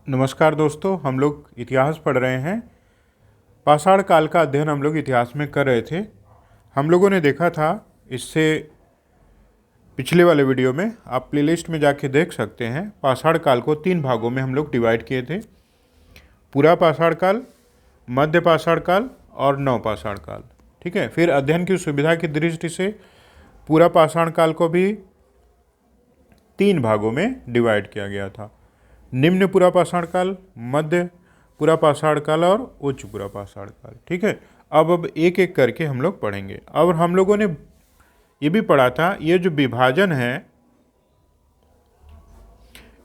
नमस्कार दोस्तों, हम लोग इतिहास पढ़ रहे हैं। पाषाण काल का अध्ययन हम लोग इतिहास में कर रहे थे। हम लोगों ने देखा था, इससे पिछले वाले वीडियो में आप प्लेलिस्ट में जाके देख सकते हैं। पाषाण काल को 3 भागों में हम लोग डिवाइड किए थे: पूरा पाषाण काल, मध्य पाषाण काल और नव पाषाण काल। ठीक है। फिर अध्ययन की सुविधा की दृष्टि से पूरा पाषाण काल को भी 3 भागों में डिवाइड किया गया था: निम्न पूरा पाषाण काल, मध्य पूरा पाषाण काल और उच्च पूरा पाषाण काल। ठीक है। अब एक एक करके हम लोग पढ़ेंगे। और हम लोगों ने ये भी पढ़ा था, ये जो विभाजन है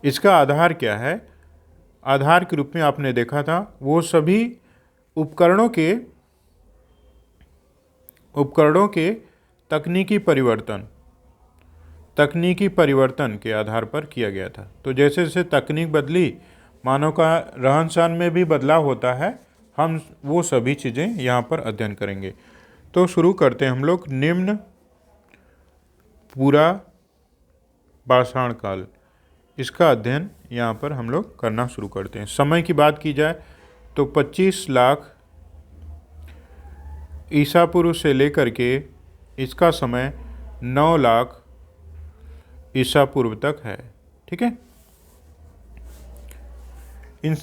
इसका आधार क्या है। आधार के रूप में आपने देखा था वो सभी उपकरणों के तकनीकी परिवर्तन के आधार पर किया गया था। तो जैसे जैसे तकनीक बदली, मानव का रहन सहन में भी बदलाव होता है, हम वो सभी चीज़ें यहाँ पर अध्ययन करेंगे। तो शुरू करते हैं हम लोग। निम्न पूरा पाषाण काल, इसका अध्ययन यहाँ पर हम लोग करना शुरू करते हैं। समय की बात की जाए तो 25 लाख ईसा पूर्व से लेकर के इसका समय 9 लाख ईसा पूर्व तक है। ठीक है।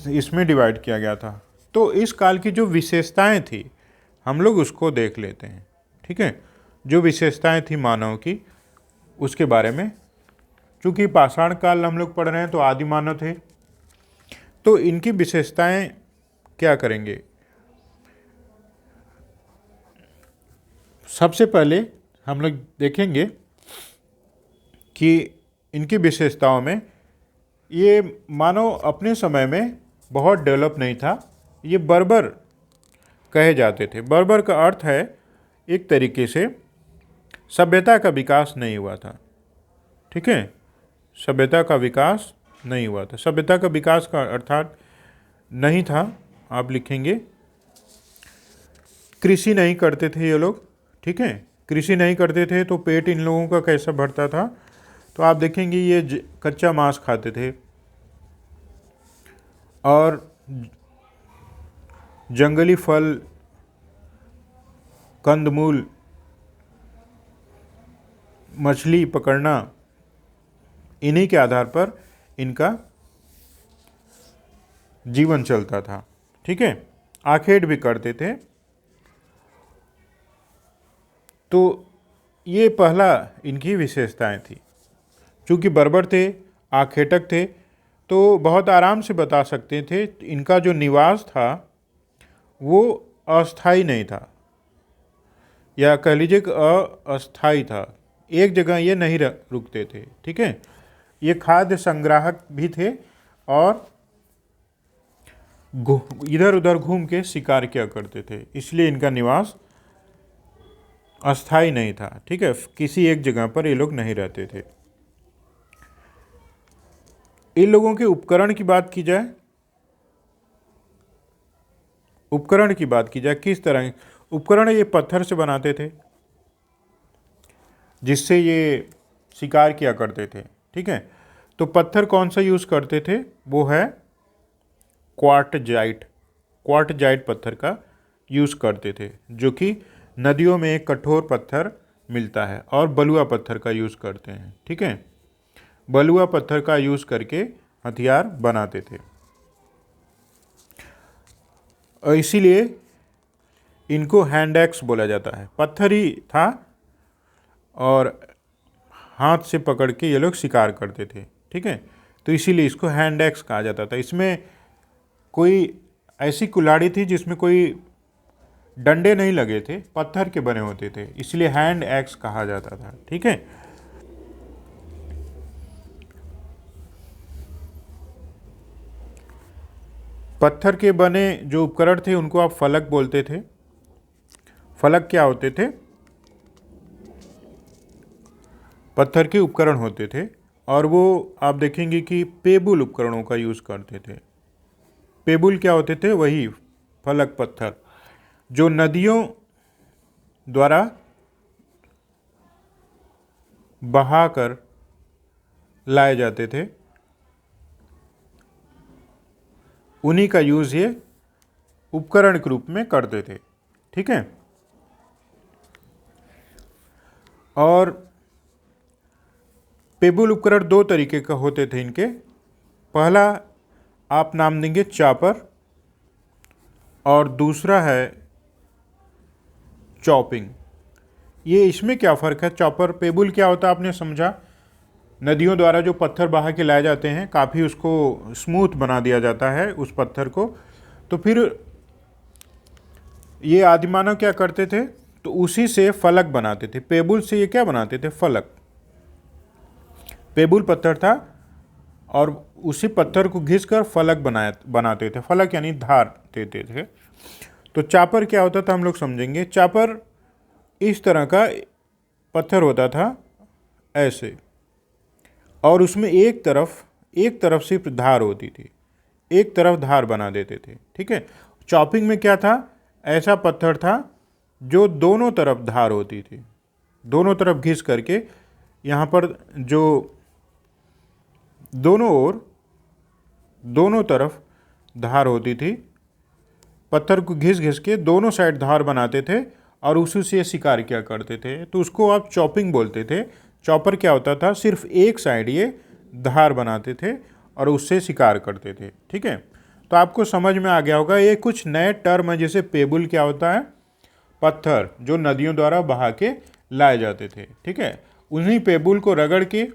इसमें डिवाइड किया गया था। तो इस काल की जो विशेषताएं थी हम लोग उसको देख लेते हैं। ठीक है। जो विशेषताएं थी मानव की, उसके बारे में। चूंकि पाषाण काल हम लोग पढ़ रहे हैं तो आदि मानव थे, तो इनकी विशेषताएं क्या करेंगे। सबसे पहले हम लोग देखेंगे कि इनकी विशेषताओं में ये मानव अपने समय में बहुत डेवलप नहीं था। ये बर्बर कहे जाते थे। बर्बर का अर्थ है एक तरीके से सभ्यता का विकास नहीं हुआ था। ठीक है। सभ्यता का विकास नहीं हुआ था। सभ्यता का विकास का अर्थात नहीं था। आप लिखेंगे कृषि नहीं करते थे ये लोग। ठीक है। कृषि नहीं करते थे तो पेट इन लोगों का कैसा भरता था। तो आप देखेंगे ये कच्चा मांस खाते थे और जंगली फल, कंदमूल, मछली पकड़ना, इन्हीं के आधार पर इनका जीवन चलता था। ठीक है। आखेट भी करते थे। तो ये पहला इनकी विशेषताएं थी। चूँकि बर्बर थे, आखेटक थे, तो बहुत आराम से बता सकते थे इनका जो निवास था वो अस्थाई नहीं था, या कह लीजिए कि अस्थाई था। एक जगह ये नहीं रुकते थे। ठीक है। ये खाद्य संग्राहक भी थे और इधर उधर घूम के शिकार किया करते थे, इसलिए इनका निवास अस्थाई नहीं था। ठीक है। किसी एक जगह पर ये लोग नहीं रहते थे। इन लोगों के उपकरण की बात की जाए, किस तरह उपकरण ये पत्थर से बनाते थे जिससे ये शिकार किया करते थे। ठीक है। तो पत्थर कौन सा यूज़ करते थे, वो है क्वार्टजाइट पत्थर का यूज़ करते थे, जो कि नदियों में एक कठोर पत्थर मिलता है, और बलुआ पत्थर का यूज़ करते हैं। ठीक है। बलुआ पत्थर का यूज़ करके हथियार बनाते थे, और इसीलिए इनको हैंड एक्स बोला जाता है। पत्थर ही था और हाथ से पकड़ के ये लोग शिकार करते थे। ठीक है। तो इसीलिए इसको हैंड एक्स कहा जाता था। इसमें कोई ऐसी कुल्हाड़ी थी जिसमें कोई डंडे नहीं लगे थे, पत्थर के बने होते थे, इसलिए हैंड एक्स कहा जाता था। ठीक है। पत्थर के बने जो उपकरण थे उनको आप फलक बोलते थे। फलक क्या होते थे, पत्थर के उपकरण होते थे, और वो आप देखेंगे कि पेबुल उपकरणों का यूज़ करते थे। पेबुल क्या होते थे, वही फलक पत्थर जो नदियों द्वारा बहाकर लाए जाते थे उन्हीं का यूज़ ये उपकरण के रूप में करते थे। ठीक है। और पेबुल उपकरण दो तरीके का होते थे इनके। पहला आप नाम देंगे चॉपर और दूसरा है चॉपिंग। ये इसमें क्या फ़र्क है? चॉपर पेबुल क्या होता है आपने समझा, नदियों द्वारा जो पत्थर बहा के लाए जाते हैं, काफ़ी उसको स्मूथ बना दिया जाता है उस पत्थर को। तो फिर ये आदिमानव क्या करते थे, तो उसी से फलक बनाते थे। पेबुल से ये क्या बनाते थे? फलक। पेबुल पत्थर था और उसी पत्थर को घिसकर फलक बनाते थे। फलक यानी धार देते थे। तो चापर क्या होता था हम लोग समझेंगे। चापर इस तरह का पत्थर होता था ऐसे, और उसमें एक तरफ सिर्फ धार होती थी, एक तरफ धार बना देते थे। ठीक है। चॉपिंग में क्या था? ऐसा पत्थर था जो दोनों तरफ धार होती थी, दोनों तरफ घिस करके यहाँ पर जो दोनों ओर दोनों तरफ धार होती थी, पत्थर को घिस घिस के दोनों साइड धार बनाते थे और उसी से शिकार किया करते थे। तो उसको आप चॉपिंग बोलते थे। चॉपर क्या होता था? सिर्फ एक साइड ये धार बनाते थे और उससे शिकार करते थे। ठीक है। तो आपको समझ में आ गया होगा। ये कुछ नए टर्म है। जैसे पेबुल क्या होता है? पत्थर जो नदियों द्वारा बहा के लाए जाते थे। ठीक है। उन्हीं पेबुल को रगड़ के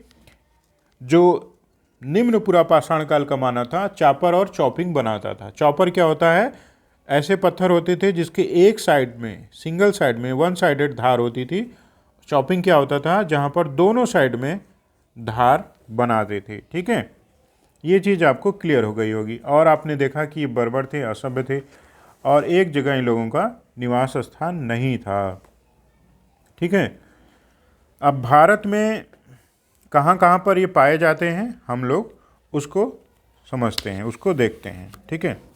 जो निम्न पुरा पाषाण काल का माना था, चॉपर और चॉपिंग बनाता था। चॉपर क्या होता है? ऐसे पत्थर होते थे जिसके एक साइड में, सिंगल साइड में वन साइडेड धार होती थी। चॉपिंग क्या होता था? जहाँ पर दोनों साइड में धार बनाते थे। ठीक है। ये चीज़ आपको क्लियर हो गई होगी। और आपने देखा कि ये बर्बर थे, असभ्य थे और एक जगह इन लोगों का निवास स्थान नहीं था। ठीक है। अब भारत में कहाँ कहाँ पर ये पाए जाते हैं हम लोग उसको समझते हैं, उसको देखते हैं। ठीक है।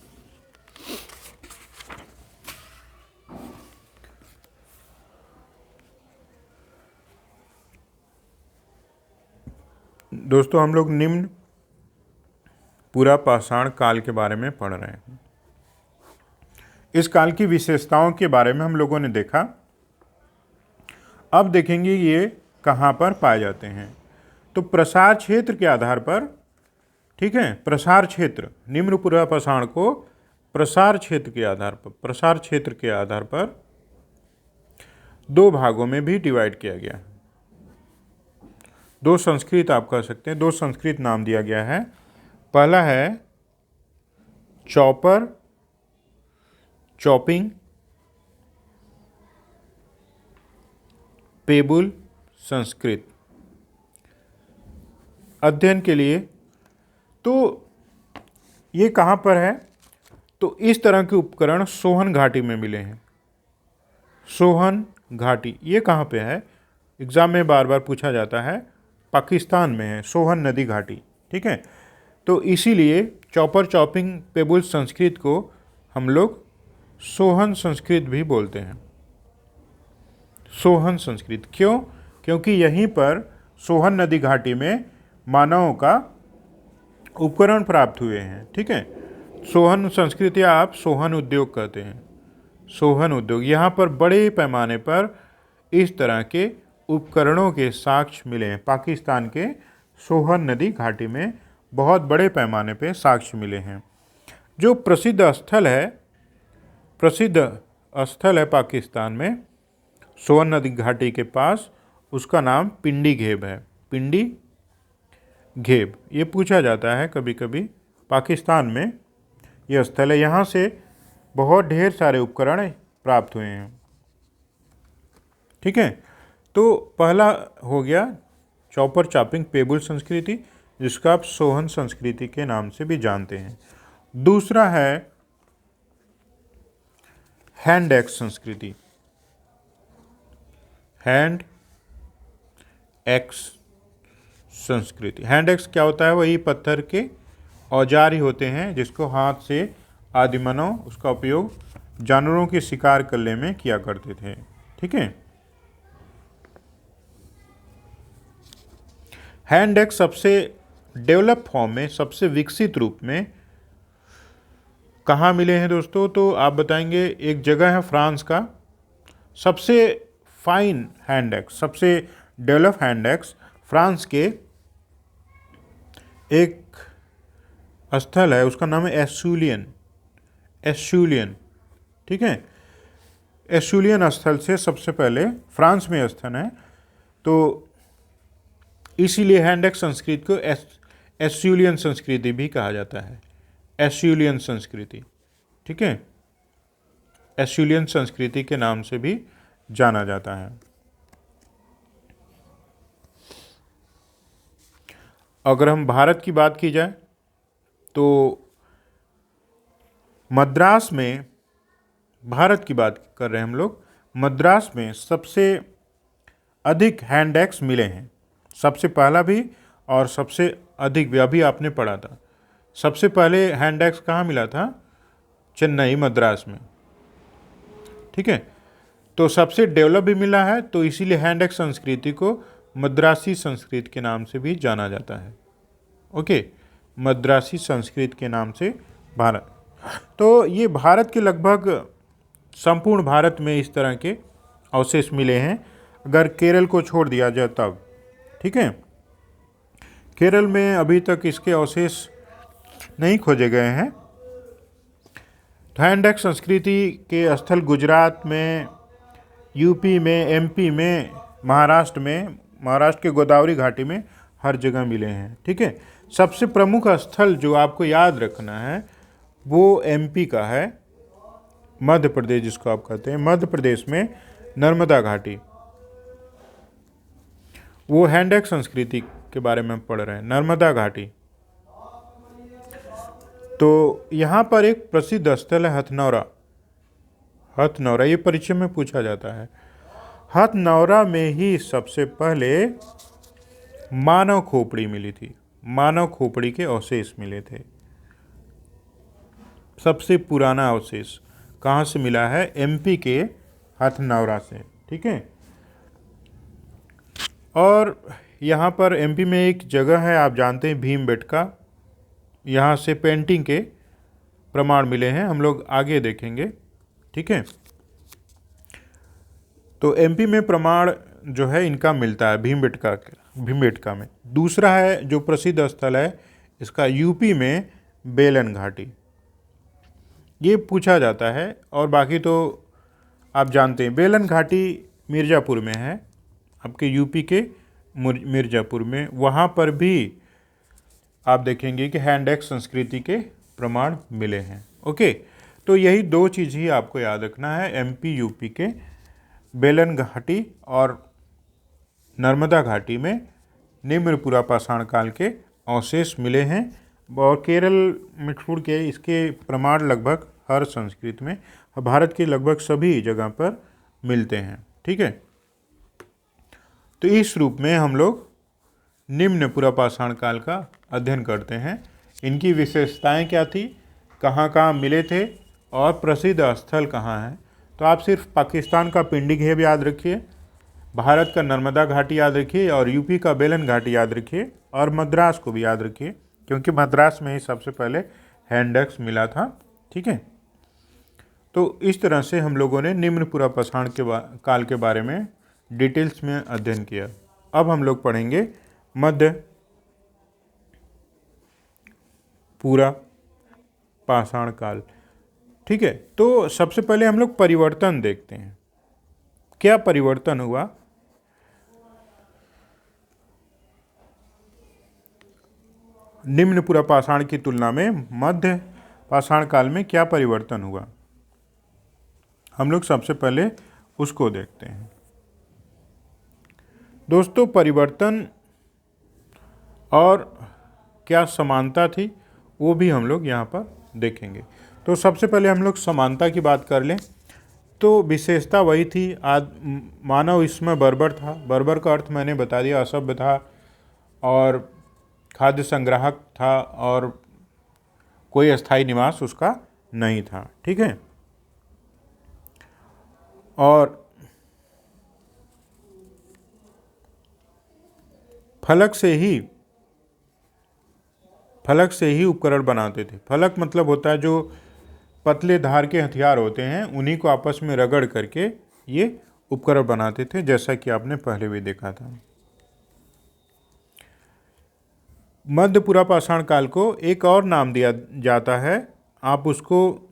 दोस्तों, हम लोग निम्न पूरा पाषाण काल के बारे में पढ़ रहे हैं। इस काल की विशेषताओं के बारे में हम लोगों ने देखा। अब देखेंगे ये कहाँ पर पाए जाते हैं। तो प्रसार क्षेत्र के आधार पर, ठीक है, प्रसार क्षेत्र, निम्न पूरा पाषाण को प्रसार क्षेत्र के आधार पर दो भागों में भी डिवाइड किया गया। दो संस्कृत आप कह सकते हैं, दो संस्कृत नाम दिया गया है। पहला है चॉपर, चॉपिंग, पेबुल संस्कृत। अध्ययन के लिए तो ये कहाँ पर है? तो इस तरह के उपकरण सोहन घाटी में मिले हैं। सोहन घाटी ये कहाँ पे है? एग्जाम में बार बार पूछा जाता है। पाकिस्तान में है सोहन नदी घाटी। ठीक है। तो इसीलिए चॉपर, चॉपिंग, पेबुल संस्कृत को हम लोग सोहन संस्कृत भी बोलते हैं। सोहन संस्कृत क्यों? क्योंकि यहीं पर सोहन नदी घाटी में मानवों का उपकरण प्राप्त हुए हैं। ठीक है। सोहन संस्कृत या आप सोहन उद्योग कहते हैं। सोहन उद्योग, यहाँ पर बड़े पैमाने पर इस तरह के उपकरणों के साक्ष्य मिले हैं। पाकिस्तान के सोहन नदी घाटी में बहुत बड़े पैमाने पे साक्ष्य मिले हैं। जो प्रसिद्ध स्थल है पाकिस्तान में सोहन नदी घाटी के पास, उसका नाम पिंडी घेब है। पिंडी घेब ये पूछा जाता है कभी कभी। पाकिस्तान में यह स्थल है, यहाँ से बहुत ढेर सारे उपकरण प्राप्त हुए हैं। ठीक है। तो पहला हो गया चॉपर, चॉपिंग, पेबुल संस्कृति, जिसका आप सोहन संस्कृति के नाम से भी जानते हैं। दूसरा है हैंड एक्स संस्कृति। हैंड एक्स संस्कृति। हैंड एक्स क्या होता है? वही पत्थर के औजार ही होते हैं जिसको हाथ से आदिमानव उसका उपयोग जानवरों के शिकार करने में किया करते थे। ठीक है। हैंड एक्स सबसे डेवलप फॉर्म में, सबसे विकसित रूप में कहाँ मिले हैं दोस्तों? तो आप बताएंगे एक जगह है फ्रांस का, सबसे फाइन हैंड एक्स, सबसे डेवलप हैंड एक्स फ्रांस के एक स्थल है, उसका नाम है एस्यूलियन। एस्यूलियन, ठीक है। एस्यूलियन स्थल से सबसे पहले फ्रांस में स्थल है, तो इसीलिए हैंड एक्स संस्कृति को एस्यूलियन संस्कृति भी कहा जाता है। एस्यूलियन संस्कृति, ठीक है, एस्यूलियन संस्कृति के नाम से भी जाना जाता है। अगर हम भारत की बात की जाए तो मद्रास में, भारत की बात कर रहे हैं हम लोग, मद्रास में सबसे अधिक हैंड एक्स मिले हैं। सबसे पहला भी और सबसे अधिक भी, अभी आपने पढ़ा था। सबसे पहले हैंड एक्स कहाँ मिला था? चेन्नई, मद्रास में, ठीक है। तो सबसे डेवलप भी मिला है, तो इसीलिए हैंड एक्स संस्कृति को मद्रासी संस्कृत के नाम से भी जाना जाता है। ओके, मद्रासी संस्कृत के नाम से भारत। तो ये भारत के लगभग संपूर्ण भारत में इस तरह के अवशेष मिले हैं, अगर केरल को छोड़ दिया जाए तब, ठीक है। केरल में अभी तक इसके अवशेष नहीं खोजे गए हैं। हैंड एक्स संस्कृति के स्थल गुजरात में, यूपी में, एमपी में, महाराष्ट्र में, महाराष्ट्र के गोदावरी घाटी में हर जगह मिले हैं, ठीक है। सबसे प्रमुख स्थल जो आपको याद रखना है वो एमपी का है, मध्य प्रदेश जिसको आप कहते हैं, मध्य प्रदेश में नर्मदा घाटी। वो हैंड एक्स संस्कृति के बारे में पढ़ रहे हैं, नर्मदा घाटी। तो यहाँ पर एक प्रसिद्ध स्थल है हथनौरा। हथनौरा, ये परीक्षा में पूछा जाता है। हथनौरा में ही सबसे पहले मानव खोपड़ी मिली थी, मानव खोपड़ी के अवशेष मिले थे। सबसे पुराना अवशेष कहाँ से मिला है? एमपी के हथनौरा से, ठीक है। और यहाँ पर एमपी में एक जगह है, आप जानते हैं, भीमबेटका। यहाँ से पेंटिंग के प्रमाण मिले हैं, हम लोग आगे देखेंगे, ठीक है। तो एमपी में प्रमाण जो है इनका मिलता है भीमबेटका में। दूसरा है जो प्रसिद्ध स्थल है इसका, यूपी में बेलन घाटी। ये पूछा जाता है, और बाकी तो आप जानते हैं। बेलन घाटी मिर्ज़ापुर में है, आपके यूपी के मिर्ज़ापुर में। वहाँ पर भी आप देखेंगे कि हैंड एक्स संस्कृति के प्रमाण मिले हैं। ओके, तो यही दो चीज़ ही आपको याद रखना है। एमपी यूपी के बेलन घाटी और नर्मदा घाटी में निम्न पुरापाषाण काल के अवशेष मिले हैं, और केरल में छोड़ के इसके प्रमाण लगभग हर संस्कृति में, भारत के लगभग सभी जगह पर मिलते हैं, ठीक है। तो इस रूप में हम लोग निम्न पुरापाषाण काल का अध्ययन करते हैं। इनकी विशेषताएं क्या थी, कहाँ कहाँ मिले थे, और प्रसिद्ध स्थल कहाँ हैं। तो आप सिर्फ पाकिस्तान का पिंडी घेव याद रखिए, भारत का नर्मदा घाटी याद रखिए, और यूपी का बेलन घाटी याद रखिए, और मद्रास को भी याद रखिए, क्योंकि मद्रास में ही सबसे पहले हैंड एक्स मिला था, ठीक है। तो इस तरह से हम लोगों ने निम्न पुरापाषाण काल के बारे में डिटेल्स में अध्ययन किया। अब हम लोग पढ़ेंगे मध्य पुरापाषाण काल, ठीक है। तो सबसे पहले हम लोग परिवर्तन देखते हैं, क्या परिवर्तन हुआ। निम्न पुरापाषाण की तुलना में मध्य पाषाण काल में क्या परिवर्तन हुआ, हम लोग सबसे पहले उसको देखते हैं। दोस्तों, परिवर्तन और क्या समानता थी वो भी हम लोग यहाँ पर देखेंगे। तो सबसे पहले हम लोग समानता की बात कर लें, तो विशेषता वही थी। मानव इसमें बर्बर था। बर्बर का अर्थ मैंने बता दिया, असभ्य था और खाद्य संग्राहक था, और कोई अस्थायी निवास उसका नहीं था, ठीक है। और फलक से ही उपकरण बनाते थे। फलक मतलब होता है जो पतले धार के हथियार होते हैं, उन्हीं को आपस में रगड़ करके ये उपकरण बनाते थे, जैसा कि आपने पहले भी देखा था। मध्य पुरापाषाण काल को एक और नाम दिया जाता है, आप उसको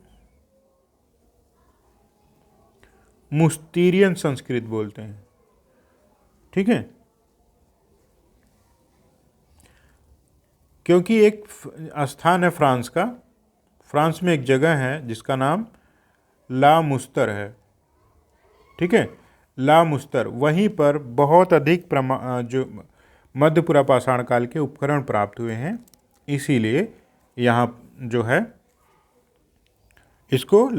मुस्तीरियन संस्कृत बोलते हैं। ठीक है, क्योंकि एक स्थान है फ्रांस का, फ्रांस में एक जगह है जिसका नाम ला मुस्तर है। ठीक है, ला मुस्तर, वहीं पर बहुत अधिक जो मध्य पुरापाषाण काल के उपकरण प्राप्त हुए हैं, इसीलिए यहाँ जो है इसको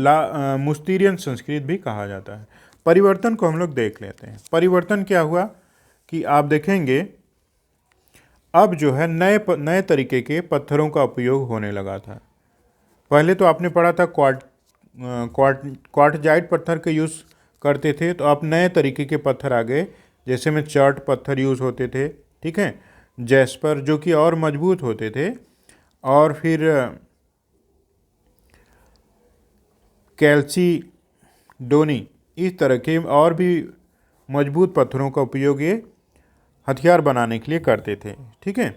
मुस्तीरियन संस्कृत भी कहा जाता है। परिवर्तन को हम लोग देख लेते हैं। परिवर्तन क्या हुआ कि आप देखेंगे अब जो है नए तरीके के पत्थरों का उपयोग होने लगा था। पहले तो आपने पढ़ा था क्वार्टजाइट पत्थर का यूज़ करते थे, तो अब नए तरीके के पत्थर आ गए, जैसे में चर्ट पत्थर यूज़ होते थे। ठीक है, जैस्पर जो कि और मजबूत होते थे, और फिर कैल्सीडोनी, इस तरह के और भी मजबूत पत्थरों का उपयोग ये हथियार बनाने के लिए करते थे। ठीक है,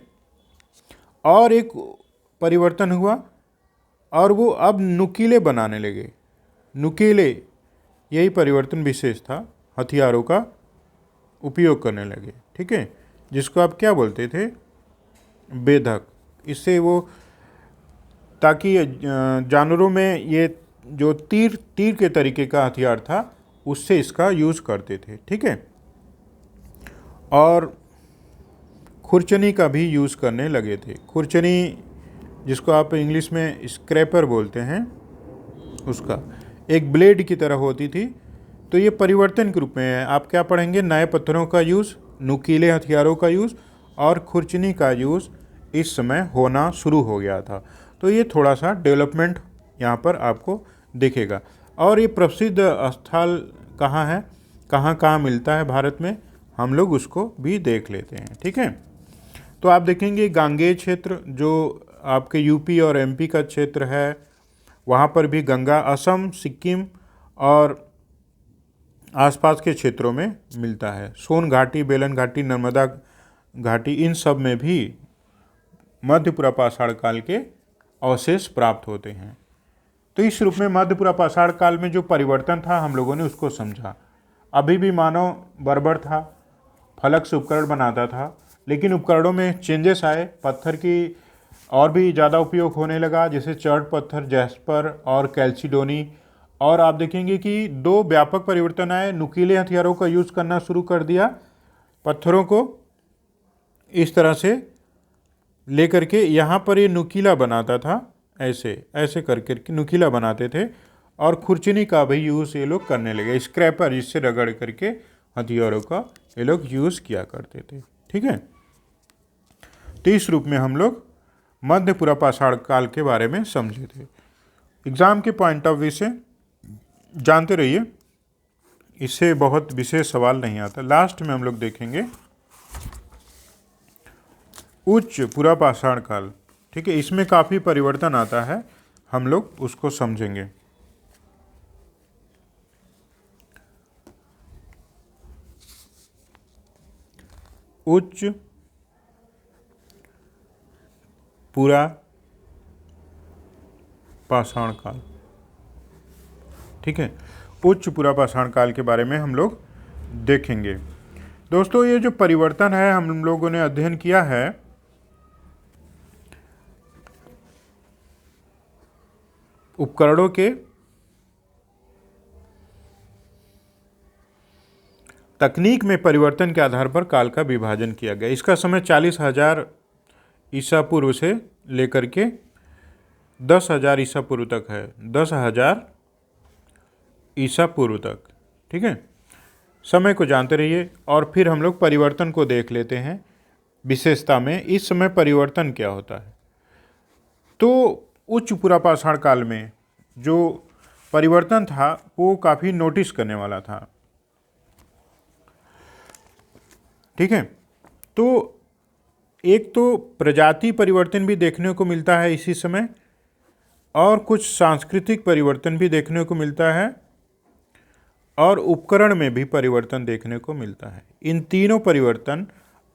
और एक परिवर्तन हुआ और वो अब नुकीले बनाने लगे। नुकीले, यही परिवर्तन विशेष था, हथियारों का उपयोग करने लगे। ठीक है, जिसको आप क्या बोलते थे, बेधक। इससे वो, ताकि जानवरों में ये जो तीर के तरीके का हथियार था, उससे इसका यूज़ करते थे। ठीक है, और खुरचनी का भी यूज़ करने लगे थे। खुरचनी, जिसको आप इंग्लिश में स्क्रैपर बोलते हैं, उसका एक ब्लेड की तरह होती थी। तो ये परिवर्तन के रूप में है। आप क्या पढ़ेंगे, नए पत्थरों का यूज़, नुकीले हथियारों का यूज़ और खुरचनी का यूज़ इस समय होना शुरू हो गया था। तो ये थोड़ा सा डेवलपमेंट यहाँ पर आपको दिखेगा। और ये प्रसिद्ध स्थल कहाँ है, कहाँ कहाँ मिलता है भारत में, हम लोग उसको भी देख लेते हैं। ठीक है, तो आप देखेंगे गांगेय क्षेत्र, जो आपके यूपी और एमपी का क्षेत्र है, वहाँ पर भी गंगा, असम, सिक्किम और आसपास के क्षेत्रों में मिलता है। सोन घाटी, बेलन घाटी, नर्मदा घाटी, इन सब में भी मध्य पुरापाषाण काल के अवशेष प्राप्त होते हैं। तो इस रूप में मध्य पुरापाषाण काल में जो परिवर्तन था, हम लोगों ने उसको समझा। अभी भी मानव बर्बर था, फलक से उपकरण बनाता था, लेकिन उपकरणों में चेंजेस आए, पत्थर की और भी ज़्यादा उपयोग होने लगा, जैसे चर्ट पत्थर, जैस्पर और कैल्सीडोनी। और आप देखेंगे कि दो व्यापक परिवर्तन आए, नुकीले हथियारों का यूज़ करना शुरू कर दिया, पत्थरों को इस तरह से लेकर के यहाँ पर ये नुकीला बनाता था, ऐसे करके नुकीला बनाते थे। और खुरचनी का भी यूज़ ये लोग करने लगे, स्क्रैपर, जिससे रगड़ करके हथियारों का ये लोग यूज़ किया करते थे। ठीक है, तो इस रूप में हम लोग मध्य पुरापाषाण काल के बारे में समझे थे। एग्ज़ाम के पॉइंट ऑफ व्यू से जानते रहिए, इससे बहुत विशेष सवाल नहीं आता। लास्ट में हम लोग देखेंगे उच्च पुरापाषाण काल। ठीक है, इसमें काफ़ी परिवर्तन आता है, हम लोग उसको समझेंगे। उच्च पुरापाषाण काल। ठीक है, उच्च पुरापाषाण काल के बारे में हम लोग देखेंगे। दोस्तों, ये जो परिवर्तन है हम लोगों ने अध्ययन किया है, उपकरणों के तकनीक में परिवर्तन के आधार पर काल का विभाजन किया गया। इसका समय 40,000 ईसा पूर्व से लेकर के 10,000 ईसा पूर्व तक है। 10,000 ईसा पूर्व तक। ठीक है, समय को जानते रहिए और फिर हम लोग परिवर्तन को देख लेते हैं विशेषता में। इस समय परिवर्तन क्या होता है, तो उच्च पुरापाषाण काल में जो परिवर्तन था वो काफ़ी नोटिस करने वाला था। ठीक है, तो एक तो प्रजाति परिवर्तन भी देखने को मिलता है इसी समय, और कुछ सांस्कृतिक परिवर्तन भी देखने को मिलता है और उपकरण में भी परिवर्तन देखने को मिलता है। इन तीनों परिवर्तन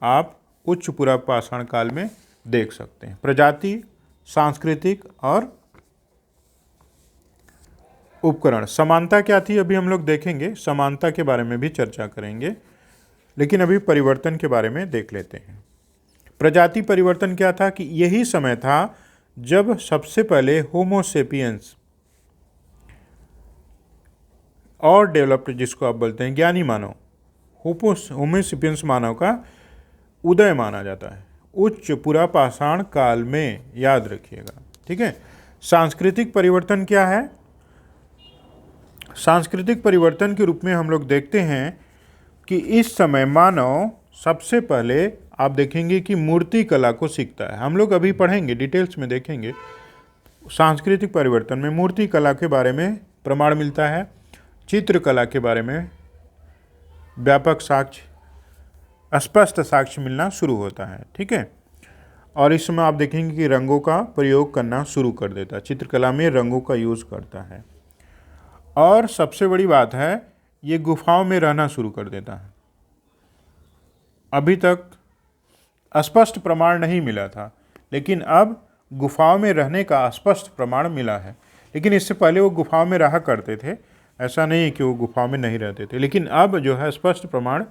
आप उच्च पुरापाषाण काल में देख सकते हैं, प्रजाति, सांस्कृतिक और उपकरण। समानता क्या थी अभी हम लोग देखेंगे, समानता के बारे में भी चर्चा करेंगे, लेकिन अभी परिवर्तन के बारे में देख लेते हैं। प्रजाति परिवर्तन क्या था कि यही समय था जब सबसे पहले होमोसेपियंस और डेवलप्ड, जिसको आप बोलते हैं ज्ञानी मानव, होमोसेपियंस मानव का उदय माना जाता है उच्च पुरापाषाण काल में, याद रखिएगा। ठीक है। सांस्कृतिक परिवर्तन क्या है? सांस्कृतिक परिवर्तन के रूप में हम लोग देखते हैं कि इस समय मानव सबसे पहले आप देखेंगे कि मूर्ति कला को सीखता है। हम लोग अभी पढ़ेंगे, डिटेल्स में देखेंगे। सांस्कृतिक परिवर्तन में मूर्ति कला के बारे में प्रमाण मिलता है, चित्रकला के बारे में व्यापक साक्ष्य, स्पष्ट साक्ष्य मिलना शुरू होता है। ठीक है। और इस समय आप देखेंगे कि रंगों का प्रयोग करना शुरू कर देता है, चित्रकला में रंगों का यूज़ करता है। और सबसे बड़ी बात है, ये गुफाओं में रहना शुरू कर देता है। अभी तक स्पष्ट प्रमाण नहीं मिला था, लेकिन अब गुफाओं में रहने का स्पष्ट प्रमाण मिला है। लेकिन इससे पहले वो गुफाओं में रहा करते थे, ऐसा नहीं है कि वो गुफाओं में नहीं रहते थे, लेकिन अब जो है स्पष्ट प्रमाण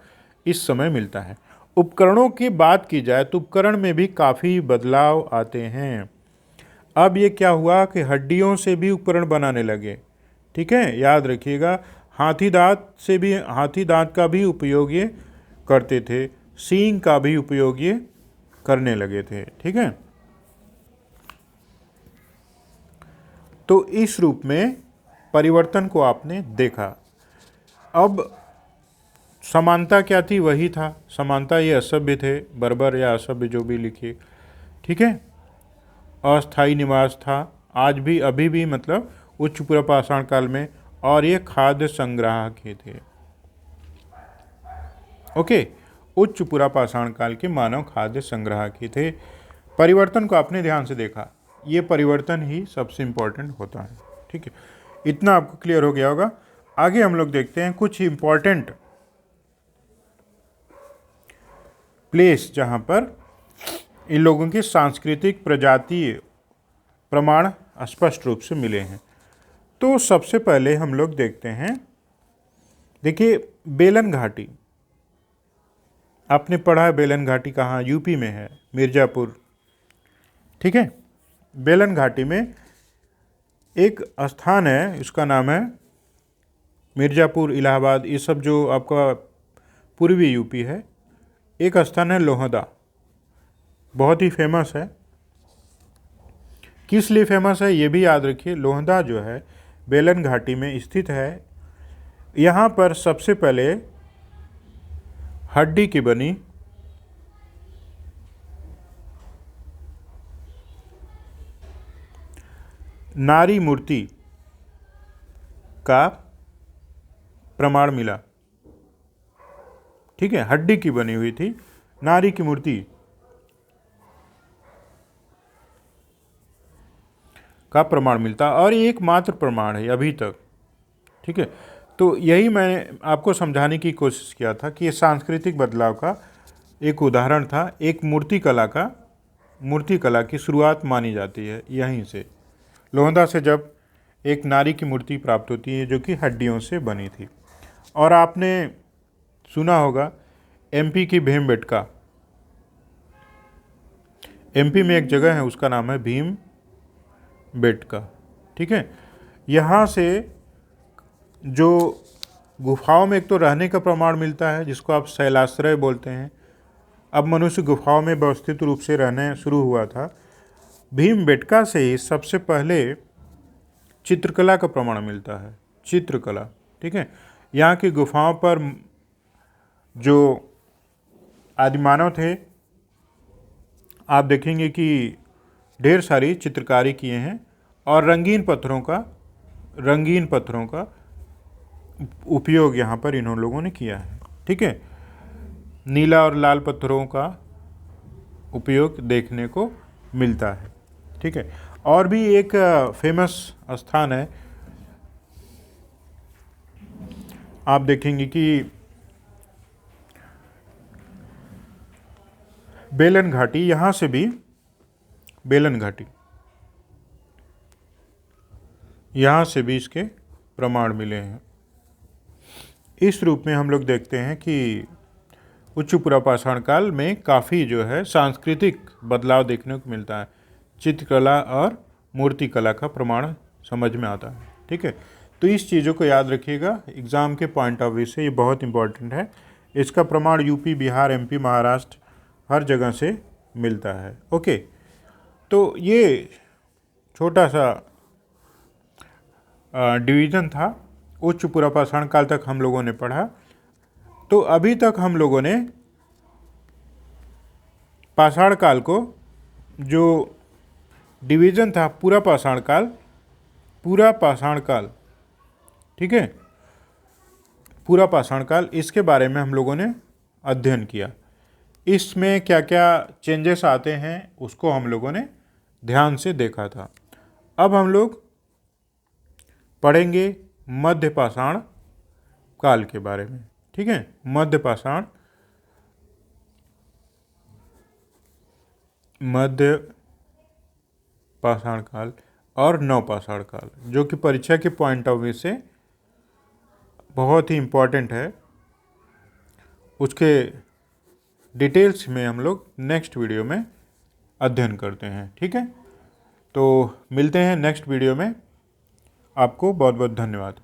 इस समय मिलता है। उपकरणों की बात की जाए तो उपकरण में भी काफ़ी बदलाव आते हैं। अब ये क्या हुआ कि हड्डियों से भी उपकरण बनाने लगे। ठीक है, याद रखिएगा। हाथी दांत का भी उपयोग ये करते थे, सींग का भी उपयोग ये करने लगे थे। ठीक है। तो इस रूप में परिवर्तन को आपने देखा। अब समानता क्या थी? वही था समानता। ये असभ्य थे, बर्बर या असभ्य जो भी लिखिए। ठीक है। अस्थायी निवास था, आज भी, अभी भी, मतलब उच्च पुरापाषाण काल में। और ये खाद्य संग्राहक ही थे। ओके, उच्च पुरापाषाण काल के मानव खाद्य संग्राहक ही थे। परिवर्तन को आपने ध्यान से देखा, ये परिवर्तन ही सबसे इम्पोर्टेंट होता है। ठीक है, इतना आपको क्लियर हो गया होगा। आगे हम लोग देखते हैं कुछ इम्पोर्टेंट प्लेस जहाँ पर इन लोगों के सांस्कृतिक प्रजातीय प्रमाण स्पष्ट रूप से मिले हैं। तो सबसे पहले हम लोग देखते हैं, देखिए बेलन घाटी। आपने पढ़ा है बेलन घाटी कहाँ? यूपी में है, मिर्ज़ापुर। ठीक है। बेलन घाटी में एक स्थान है, उसका नाम है मिर्ज़ापुर, इलाहाबाद, ये सब जो आपका पूर्वी यूपी है। एक स्थान है लोहदा, बहुत ही फेमस है। किस लिए फेमस है ये भी याद रखिए। लोहदा जो है बेलन घाटी में स्थित है। यहाँ पर सबसे पहले हड्डी की बनी नारी मूर्ति का प्रमाण मिला। ठीक है, हड्डी की बनी हुई थी नारी की मूर्ति का प्रमाण मिलता, और ये एकमात्र प्रमाण है अभी तक। ठीक है। तो यही मैंने आपको समझाने की कोशिश किया था कि ये सांस्कृतिक बदलाव का एक उदाहरण था। एक मूर्ति कला की शुरुआत मानी जाती है यहीं से, लोहदा से, जब एक नारी की मूर्ति प्राप्त होती है जो कि हड्डियों से बनी थी। और आपने सुना होगा एमपी की भीमबेटका। एमपी में एक जगह है, उसका नाम है भीमबेटका। ठीक है। यहाँ से जो गुफाओं में एक तो रहने का प्रमाण मिलता है, जिसको आप शैलाश्रय बोलते हैं। अब मनुष्य गुफाओं में व्यवस्थित रूप से रहने शुरू हुआ था। भीमबेटका से ही सबसे पहले चित्रकला का प्रमाण मिलता है, चित्रकला। ठीक है। यहाँ की गुफाओं पर जो आदिमानव थे, आप देखेंगे कि ढेर सारी चित्रकारी किए हैं, और रंगीन पत्थरों का उपयोग यहाँ पर इन लोगों ने किया है। ठीक है। नीला और लाल पत्थरों का उपयोग देखने को मिलता है। ठीक है। और भी एक फेमस स्थान है, आप देखेंगे कि बेलन घाटी, यहाँ से भी बेलन घाटी, यहाँ से भी इसके प्रमाण मिले हैं। इस रूप में हम लोग देखते हैं कि उच्च पुरापाषाण काल में काफ़ी जो है सांस्कृतिक बदलाव देखने को मिलता है। चित्रकला और मूर्तिकला का प्रमाण समझ में आता है। ठीक है, तो इस चीज़ों को याद रखिएगा, एग्ज़ाम के पॉइंट ऑफ व्यू से ये बहुत इंपॉर्टेंट है। इसका प्रमाण यूपी, बिहार, एमपी, महाराष्ट्र हर जगह से मिलता है। ओके, तो ये छोटा सा डिवीज़न था। उच्च पुरापाषाण काल तक हम लोगों ने पढ़ा। तो अभी तक हम लोगों ने पाषाण काल को, जो डिवीज़न था पूरा पाषाण काल, ठीक है, पूरा पाषाण काल, इसके बारे में हम लोगों ने अध्ययन किया। इसमें क्या क्या चेंजेस आते हैं उसको हम लोगों ने ध्यान से देखा था। अब हम लोग पढ़ेंगे मध्य पाषाण काल के बारे में। ठीक है, मध्य पाषाण काल और नवपाषाण काल, जो कि परीक्षा के पॉइंट ऑफ व्यू से बहुत ही इम्पोर्टेंट है। उसके डिटेल्स में हम लोग नेक्स्ट वीडियो में अध्ययन करते हैं। ठीक है, तो मिलते हैं नेक्स्ट वीडियो में। आपको बहुत बहुत धन्यवाद।